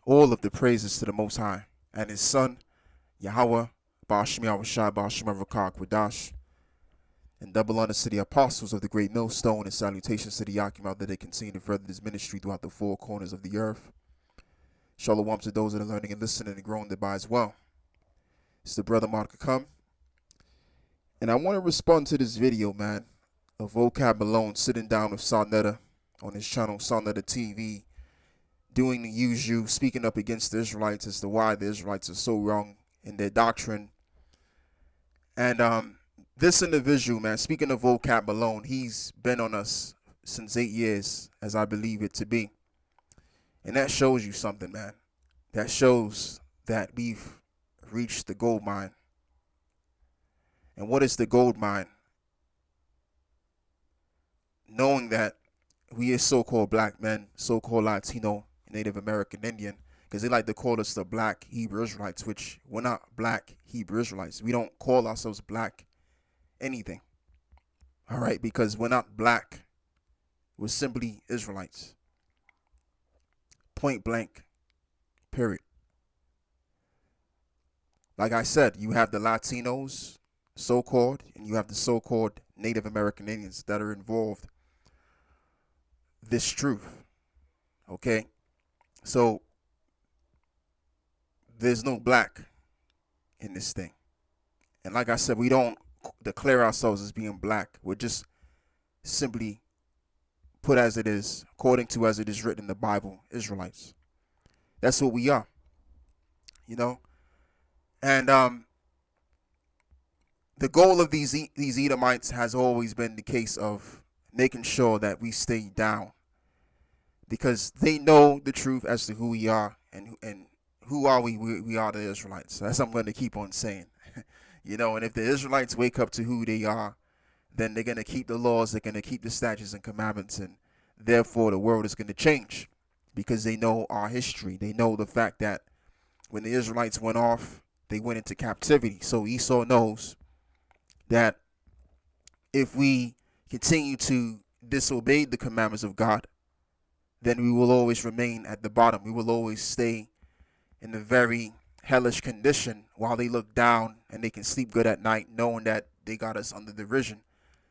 all of the praises to the Most High and His Son, Yahweh, Ba'ashmi Awashai, Ba'ashmi Rakak, Wadash, and double honors to the apostles of the great millstone, and salutations to the Yakim that they continue to further this ministry throughout the four corners of the earth. Shalom to those that are learning and listening and growing thereby as well. It's the brother Mark come, and I want to respond to this video, man, of Vocab alone sitting down with Sarnetta on his channel, Sarnetta TV, doing the usual, speaking up against the Israelites as to why the Israelites are so wrong in their doctrine. And this individual, man, speaking of Vocab alone, he's been on us since 8 years, as I believe it to be. And that shows you something, man. That shows that we've reached the gold mine. And what is the gold mine? Knowing that we are so-called black men, so-called Latino, Native American Indian, because they like to call us the black Hebrew Israelites, which we're not black Hebrew Israelites. We don't call ourselves black anything. All right, because we're not black. We're simply Israelites. Point blank. Period. Like I said, you have the Latinos, so-called, and you have the so-called Native American Indians that are involved. This truth. Okay? So, there's no black in this thing. And like I said, we don't declare ourselves as being black. We're just simply put as it is, according to as it is written in the Bible, Israelites. That's what we are. You know? And the goal of these Edomites has always been the case of making sure that we stay down, because they know the truth as to who we are and who are we. We are the Israelites. That's what I'm going to keep on saying. You know, and if the Israelites wake up to who they are, then they're going to keep the laws, they're going to keep the statutes and commandments, and therefore the world is going to change, because they know our history. They know the fact that when the Israelites went off, they went into captivity. So Esau knows that if we continue to disobey the commandments of God, then we will always remain at the bottom. We will always stay in a very hellish condition while they look down and they can sleep good at night knowing that they got us under derision.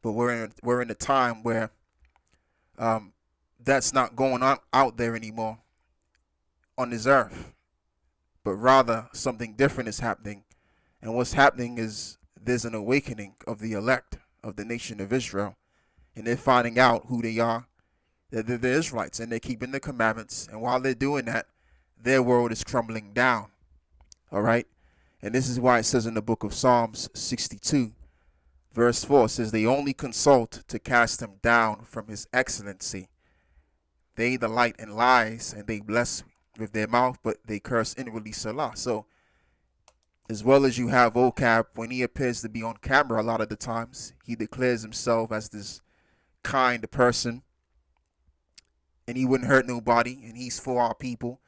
But we're in a time where that's not going on out there anymore on this earth, but rather something different is happening. And what's happening is there's an awakening of the elect of the nation of Israel, and they're finding out who they are. They're the Israelites, and they're keeping the commandments. And while they're doing that, their world is crumbling down. All right? And this is why it says in the book of Psalms 62, verse 4, it says, they only consult to cast him down from his excellency. They delight in lies, and they bless with their mouth, but they curse inwardly, Salah. So, as well as you have Vocab, when he appears to be on camera a lot of the times, he declares himself as this kind person, and he wouldn't hurt nobody, and he's for our people.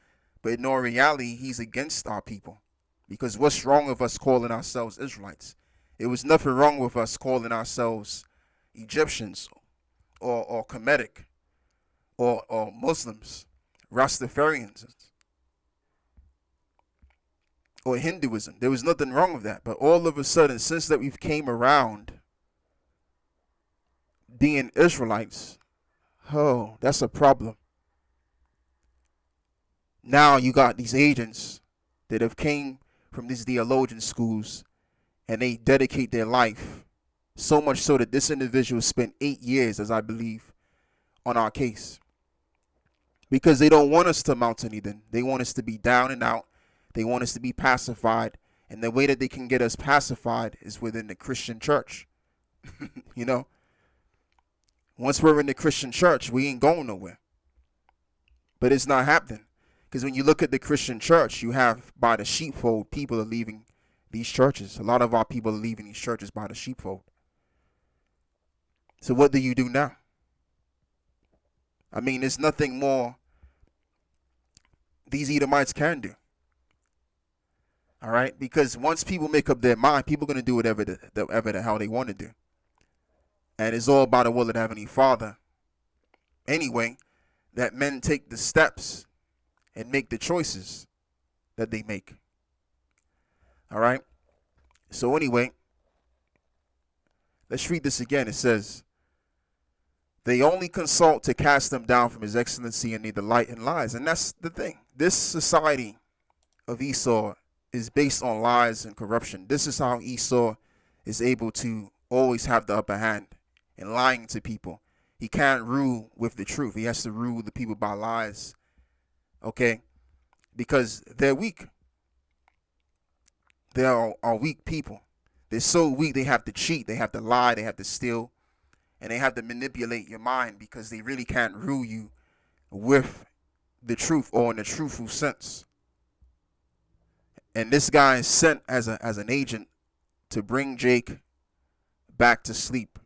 But in all reality, he's against our people. Because what's wrong with us calling ourselves Israelites? It was nothing wrong with us calling ourselves Egyptians or Kemetic or Muslims, Rastafarians, or Hinduism. There was nothing wrong with that. But all of a sudden, since that we've came around being Israelites, oh, that's a problem. Now you got these agents that have came from these theologian schools, and they dedicate their life, so much so that this individual spent 8 years, as I believe, on our case. Because they don't want us to mount anything. They want us to be down and out. They want us to be pacified. And the way that they can get us pacified is within the Christian church. You know? Once we're in the Christian church, we ain't going nowhere. But it's not happening. Because when you look at the Christian church, you have by the sheepfold, people are leaving these churches. A lot of our people are leaving these churches by the sheepfold. So what do you do now? I mean, there's nothing more these Edomites can do. All right? Because once people make up their mind, people are going to do whatever the hell they want to do. And it's all by the will of the Heavenly Father. Anyway, that men take the steps and make the choices that they make. All right. So anyway, let's read this again. It says, they only consult to cast them down from his excellency and they delight in lies. And that's the thing. This society of Esau is based on lies and corruption. This is how Esau is able to always have the upper hand in lying to people. He can't rule with the truth. He has to rule the people by lies. Okay? Because they're weak. They are weak people. They're so weak they have to cheat, they have to lie, they have to steal, and they have to manipulate your mind because they really can't rule you with the truth or in a truthful sense. And this guy is sent as an agent to bring Jake back to sleep.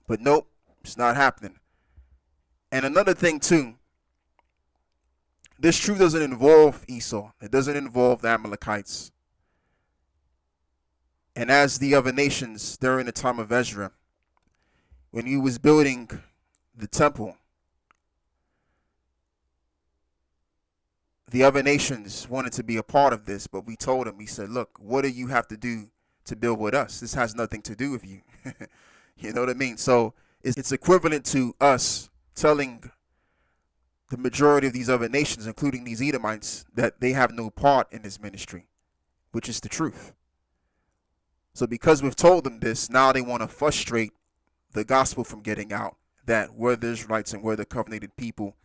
But nope, it's not happening. And another thing too, this truth doesn't involve Esau. It doesn't involve the Amalekites. And as the other nations during the time of Ezra, when he was building the temple, the other nations wanted to be a part of this, but we told them, we said, look, what do you have to do to build with us? This has nothing to do with you. You know what I mean? So it's equivalent to us telling the majority of these other nations, including these Edomites, that they have no part in this ministry, which is the truth. So because we've told them this, now they want to frustrate the gospel from getting out, that we're the Israelites and we're the covenanted people,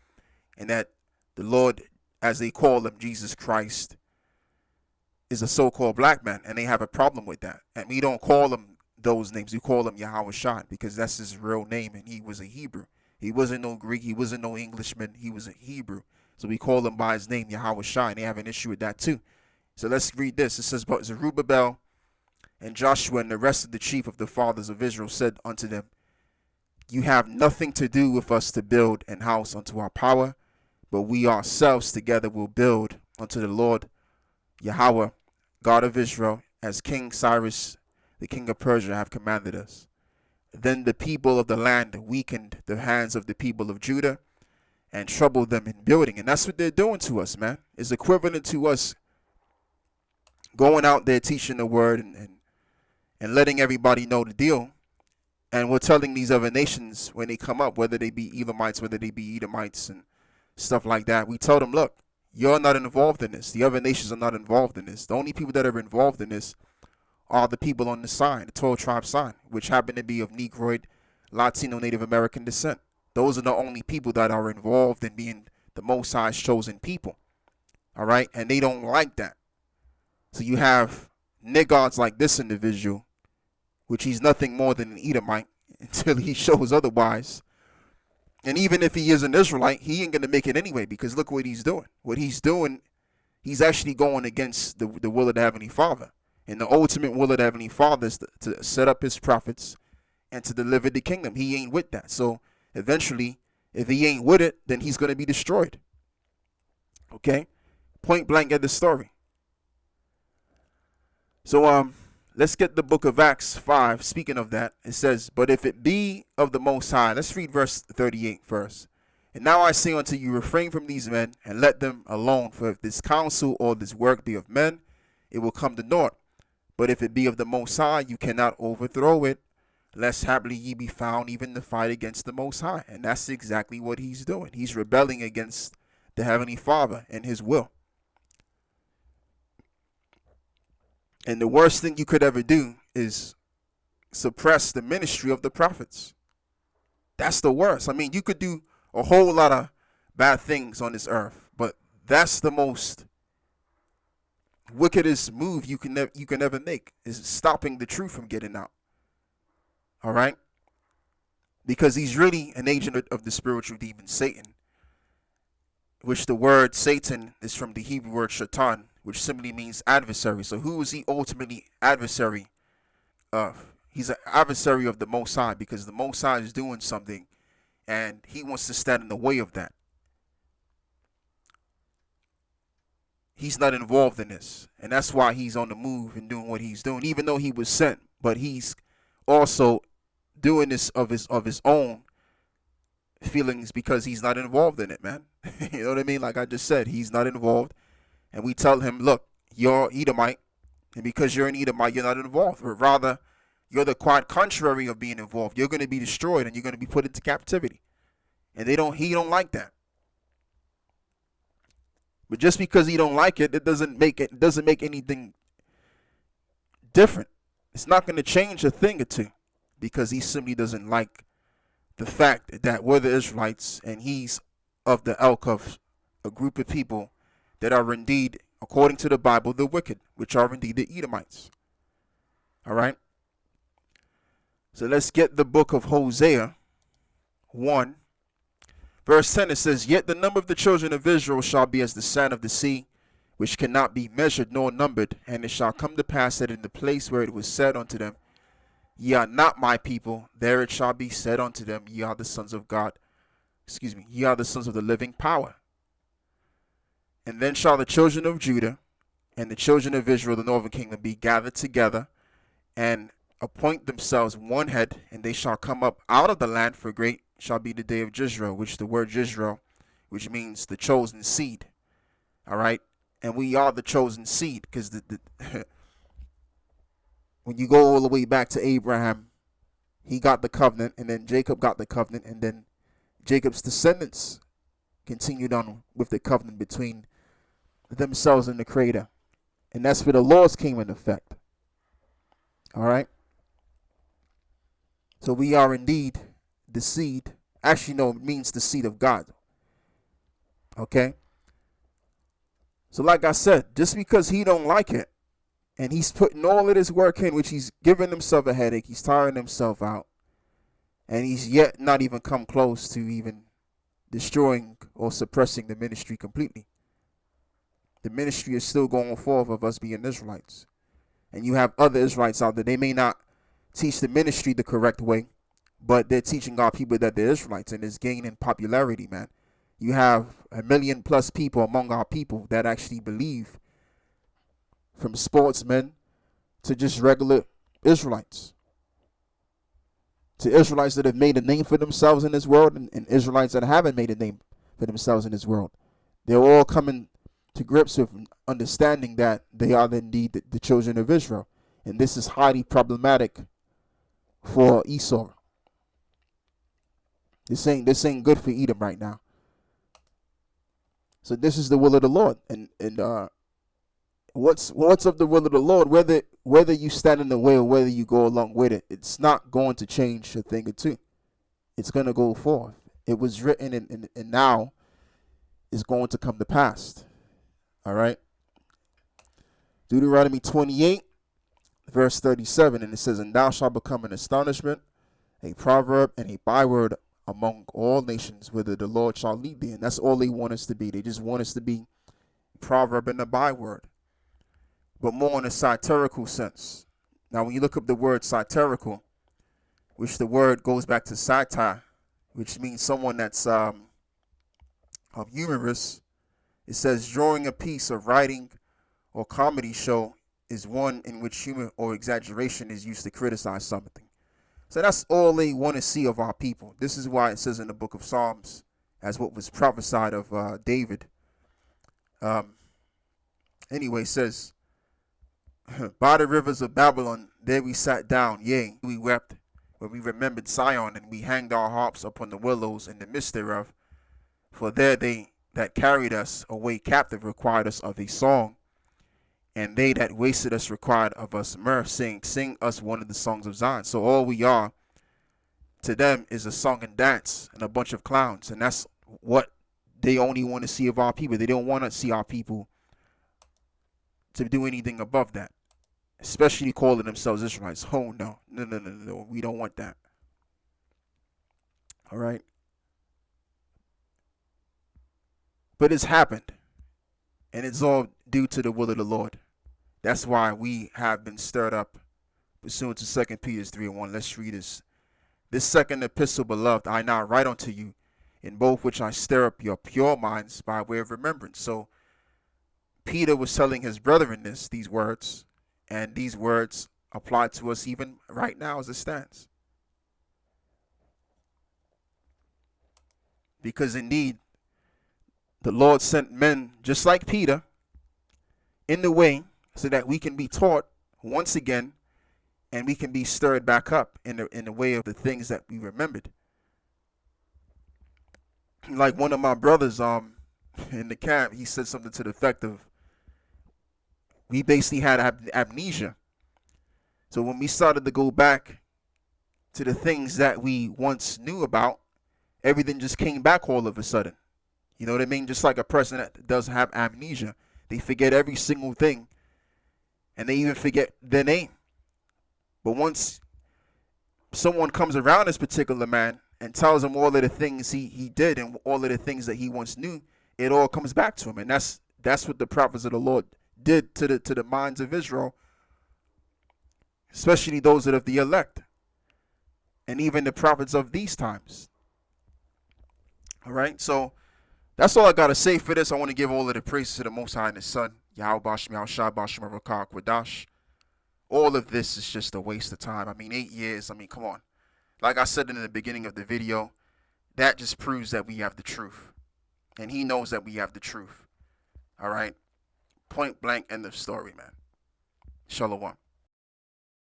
and that the Lord, as they call him, Jesus Christ, is a so-called black man, and they have a problem with that. And we don't call him those names. We call him Yahweh Shai because that's his real name, and he was a Hebrew. He wasn't no Greek. He wasn't no Englishman. He was a Hebrew. So we call him by his name, Yahweh Shai, and they have an issue with that too. So let's read this. It says, but Zerubbabel and Joshua and the rest of the chief of the fathers of Israel said unto them, you have nothing to do with us to build an house unto our power, but we ourselves together will build unto the Lord Yahweh, God of Israel, as King Cyrus, the king of Persia, have commanded us. Then the people of the land weakened the hands of the people of Judah and troubled them in building. And that's what they're doing to us, man. It's equivalent to us going out there teaching the word and letting everybody know the deal. And we're telling these other nations when they come up, whether they be Elamites, whether they be Edomites and stuff like that, we tell them, look, you're not involved in this. The other nations are not involved in this. The only people that are involved in this are the people on the sign, the 12 tribe sign, which happen to be of Negroid, Latino, Native American descent. Those are the only people that are involved in being the Most High's chosen people. All right? And they don't like that. So you have niggards like this individual, which he's nothing more than an Edomite until he shows otherwise. And even if he is an Israelite, he ain't going to make it anyway, because look what he's doing. What he's doing, he's actually going against the will of the Heavenly Father. And the ultimate will of the Heavenly Father is to set up his prophets and to deliver the kingdom. He ain't with that. So eventually, if he ain't with it, then he's going to be destroyed. Okay? Point blank at the story. So let's get the book of Acts 5. Speaking of that, it says, but if it be of the Most High, let's read verse 38 first. And now I say unto you, refrain from these men and let them alone. For if this counsel or this work be of men, it will come to naught. But if it be of the Most High, you cannot overthrow it, lest haply ye be found even to fight against the Most High. And that's exactly what he's doing. He's rebelling against the Heavenly Father and his will. And the worst thing you could ever do is suppress the ministry of the prophets. That's the worst. I mean, you could do a whole lot of bad things on this earth, but that's the most wickedest move you can ever make, is stopping the truth from getting out. All right? Because he's really an agent of the spiritual demon Satan, which the word Satan is from the Hebrew word shaitan, which simply means adversary. So who is he ultimately adversary of? He's an adversary of the Most High, because the Most High is doing something and he wants to stand in the way of that. He's not involved in this, and that's why he's on the move and doing what he's doing, even though he was sent. But he's also doing this of his own feelings because he's not involved in it, man. You know what I mean? Like I just said, he's not involved. And we tell him, look, you're Edomite, and because you're an Edomite, you're not involved. But rather, you're the quite contrary of being involved. You're going to be destroyed and you're going to be put into captivity. And he don't like that. But just because he don't like it, it doesn't make anything different. It's not going to change a thing or two, because he simply doesn't like the fact that we're the Israelites and he's of the ilk of a group of people that are indeed, according to the Bible, the wicked, which are indeed the Edomites. All right. So let's get the book of Hosea 1. Verse 10, it says, Yet the number of the children of Israel shall be as the sand of the sea, which cannot be measured nor numbered. And it shall come to pass that in the place where it was said unto them, Ye are not my people, there it shall be said unto them, Ye are the sons of God. Ye are the sons of the living power. And then shall the children of Judah and the children of Israel, the northern kingdom, be gathered together and appoint themselves one head, and they shall come up out of the land, for great shall be the day of Jezreel, which the word Jezreel, which means the chosen seed. All right. And we are the chosen seed, because when you go all the way back to Abraham, he got the covenant, and then Jacob got the covenant, and then Jacob's descendants continued on with the covenant between themselves and the Creator. And that's where the laws came in effect. All right. So we are indeed the seed. Actually, no, it means the seed of God. Okay. So like I said, just because he don't like it, and he's putting all of this work in, which he's giving himself a headache, he's tiring himself out, and he's yet not even come close to even destroying or suppressing the ministry completely. The ministry is still going forth of us being Israelites. And you have other Israelites out there. They may not teach the ministry the correct way, but they're teaching our people that they're Israelites, and it's gaining popularity, man. You have 1 million plus people among our people that actually believe, from sportsmen to just regular Israelites, to Israelites that have made a name for themselves in this world, and Israelites that haven't made a name for themselves in this world. They're all coming to grips with understanding that they are indeed the children of Israel. And this is highly problematic for Esau. This ain't good for Edom right now. So this is the will of the Lord. And what's of the will of the Lord, whether you stand in the way or whether you go along with it, it's not going to change a thing or two. It's going to go forth. It was written, and now is going to come to pass. All right. Deuteronomy 28, verse 37, and it says, And thou shalt become an astonishment, a proverb, and a byword among all nations, whither the Lord shall lead thee. And that's all they want us to be. They just want us to be a proverb and a byword, but more in a satirical sense. Now, when you look up the word satirical, which the word goes back to satire, which means someone that's humorous, it says drawing a piece of writing or comedy show is one in which humor or exaggeration is used to criticize something. So that's all they want to see of our people. This is why it says in the book of Psalms, as what was prophesied of David. Anyway, it says, By the rivers of Babylon, there we sat down, yea, we wept, when we remembered Zion, and we hanged our harps upon the willows in the midst thereof. For there they that carried us away captive required us of a song, and they that wasted us required of us mirth, saying, Sing us one of the songs of Zion. So all we are to them is a song and dance and a bunch of clowns, and that's what they only want to see of our people. They don't want to see our people to do anything above that, especially calling themselves Israelites. Oh, no. No. We don't want that. All right. But it's happened, and it's all due to the will of the Lord. That's why we have been stirred up pursuant to 2 Peter 3:1. Let's read this. This second epistle, beloved, I now write unto you, in both which I stir up your pure minds by way of remembrance. So Peter was telling his brethren these words, and these words apply to us even right now as it stands. Because indeed, the Lord sent men just like Peter in the way so that we can be taught once again, and we can be stirred back up in the way of the things that we remembered. Like one of my brothers in the camp, he said something to the effect of, we basically had amnesia. So when we started to go back to the things that we once knew about, everything just came back all of a sudden. You know what I mean? Just like a person that does have amnesia. They forget every single thing, and they even forget their name. But once someone comes around this particular man and tells him all of the things he did and all of the things that he once knew, it all comes back to him. And that's what the prophets of the Lord did to the minds of Israel, especially those that of the elect, and even the prophets of these times. All right, so that's all I got to say for this. I want to give all of the praises to the Most High and His Son, Yahweh Bashem Yahushua Bashem Rakah Kwadash. All of this is just a waste of time. I mean, 8 years. I mean, come on. Like I said in the beginning of the video, that just proves that we have the truth. And He knows that we have the truth. All right? Point blank, end of story, man. Shalom.